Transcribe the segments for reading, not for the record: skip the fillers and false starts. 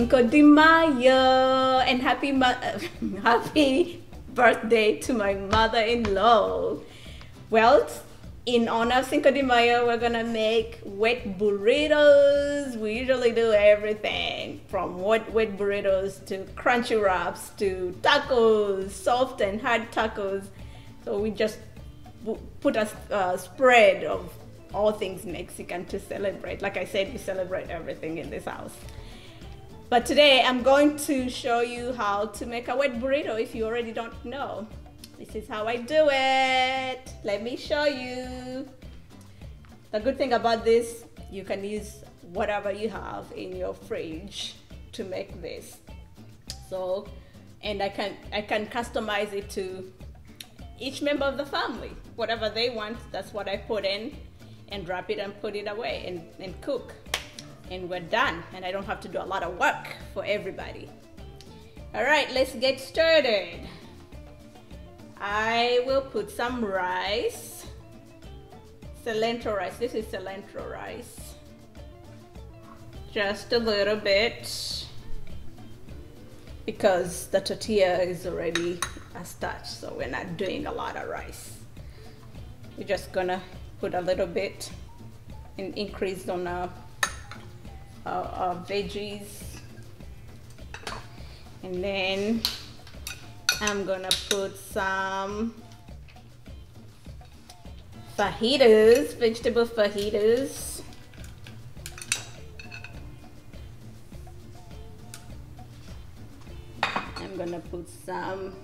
Cinco de Mayo, and happy birthday to my mother-in-law. Well, in honor of Cinco de Mayo, we're gonna make wet burritos. We usually do everything from wet burritos to crunchy wraps to tacos, soft and hard tacos. So we just put a spread of all things Mexican to celebrate. Like I said, we celebrate everything in this house. But today I'm going to show you how to make a wet burrito if you already don't know. This is how I do it. Let me show you. The good thing about this, you can use whatever you have in your fridge to make this. So, and I can customize it to each member of the family. Whatever they want, that's what I put in, and wrap it and put it away and cook. And we're done. And I don't have to do a lot of work for everybody. All right, let's get started. I will put some rice, cilantro rice. This is cilantro rice. Just a little bit, because the tortilla is already a starch, so we're not doing a lot of rice. We're just gonna put a little bit and increase on our veggies. And then I'm gonna put some fajitas, vegetable fajitas. I'm gonna put some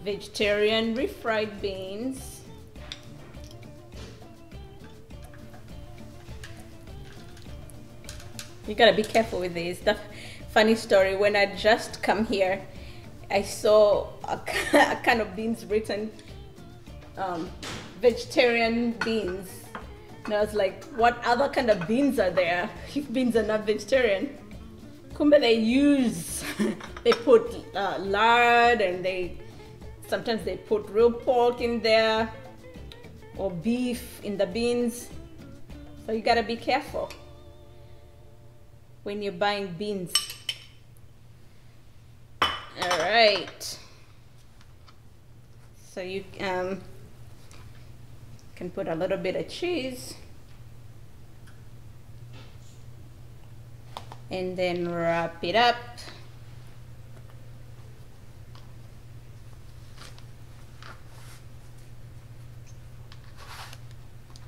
vegetarian refried beans. You gotta be careful with these. The funny story, when I just come here, I saw a kind of beans written vegetarian beans, and I was like, what other kind of beans are there if beans are not vegetarian? Kumbe they put lard, and sometimes they put real pork in there or beef in the beans. So you gotta be careful when you're buying beans. All right, so you can put a little bit of cheese and then wrap it up.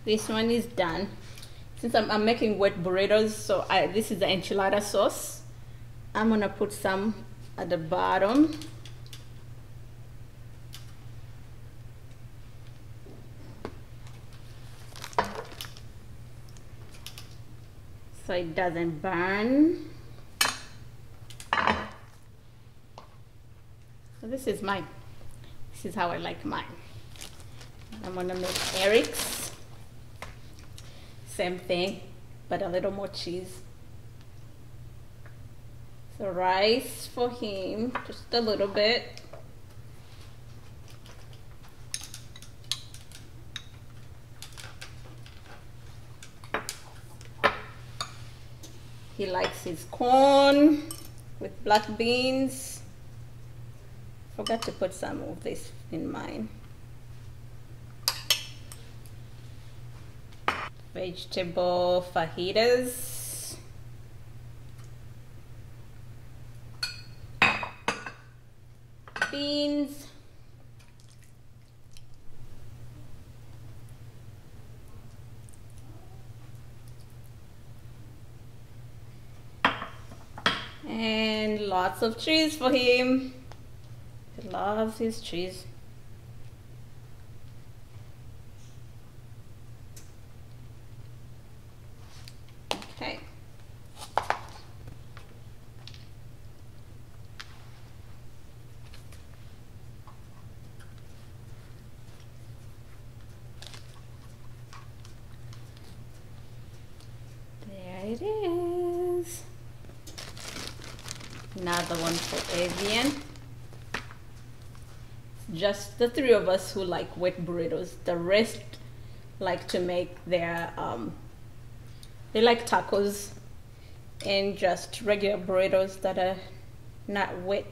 This one is done. Since I'm making wet burritos, so this is the enchilada sauce. I'm gonna put some at the bottom. So it doesn't burn. So this is mine. This is how I like mine. I'm gonna make Eric's. Same thing, but a little more cheese. So rice for him, just a little bit. He likes his corn with black beans. Forgot to put some of this in mine. Vegetable fajitas. Beans. And lots of cheese for him. He loves his cheese. Okay. There it is. Another one for Avian. Just the three of us who like wet burritos. The rest like to make their they like tacos, and just regular burritos that are not wet.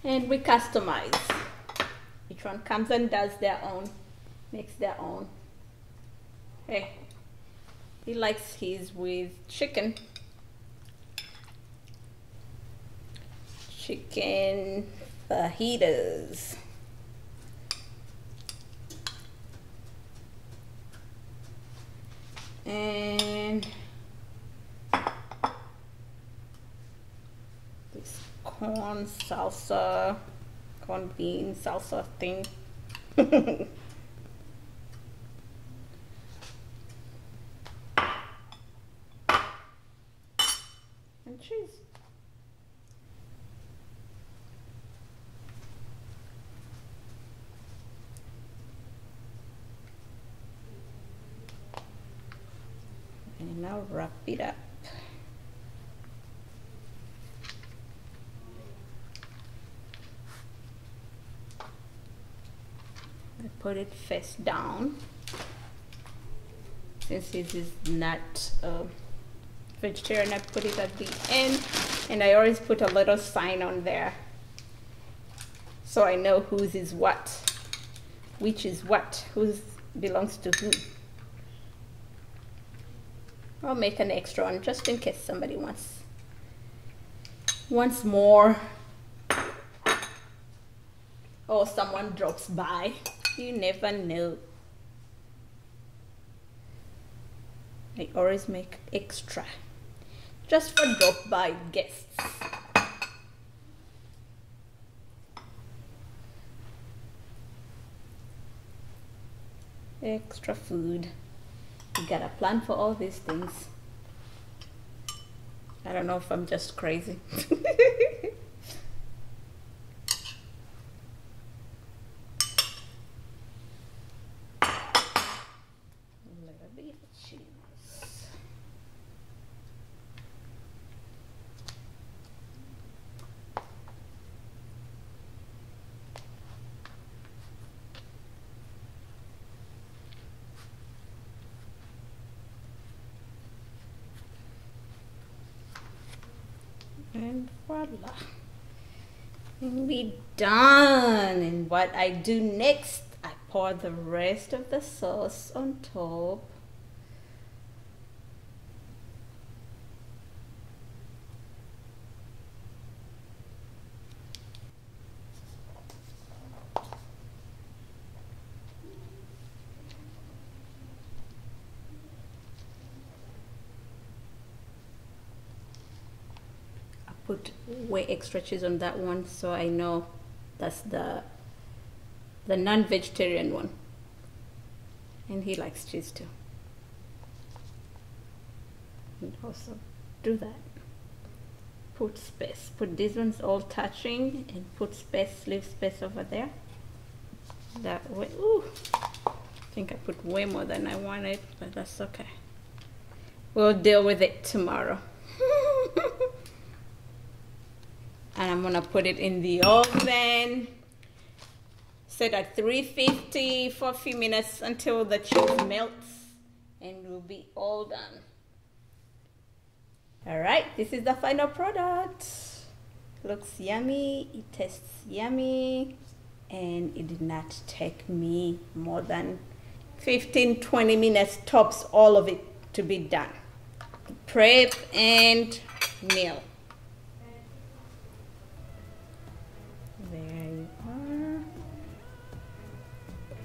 And we customize. Each one comes and does their own, makes their own. Hey, he likes his with chicken. Chicken fajitas. And this corn salsa, corn bean salsa thing. And cheese. And now wrap it up. I put it face down. Since this is not vegetarian, I put it at the end, and I always put a little sign on there so I know whose is what, which is what, whose belongs to who. I'll make an extra one just in case somebody wants more, or someone drops by. You never know. I always make extra just for drop by guests. Extra food. You gotta plan for all these things. I don't know if I'm just crazy. And voila, and we done. And what I do next, I pour the rest of the sauce on top. Put way extra cheese on that one, so I know that's the non-vegetarian one, and he likes cheese too. And also do that. Put space. Put these ones all touching, and put space. Leave space over there. That way. Ooh, I think I put way more than I wanted, but that's okay. We'll deal with it tomorrow. And I'm gonna put it in the oven, set at 350 for a few minutes until the cheese melts, and we'll be all done. All right, this is the final product. Looks yummy, it tastes yummy, and it did not take me more than 15-20 minutes tops, all of it to be done. Prep and meal. There you are.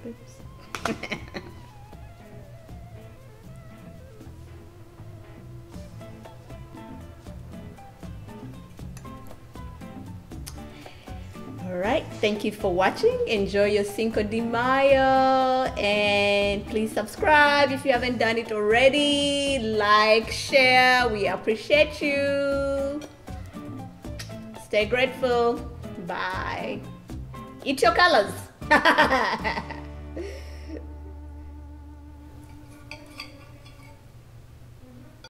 Oops. All right, thank you for watching. Enjoy your Cinco de Mayo, and please subscribe if you haven't done it already. Like, share, we appreciate you. Stay grateful. Bye. Eat your colors.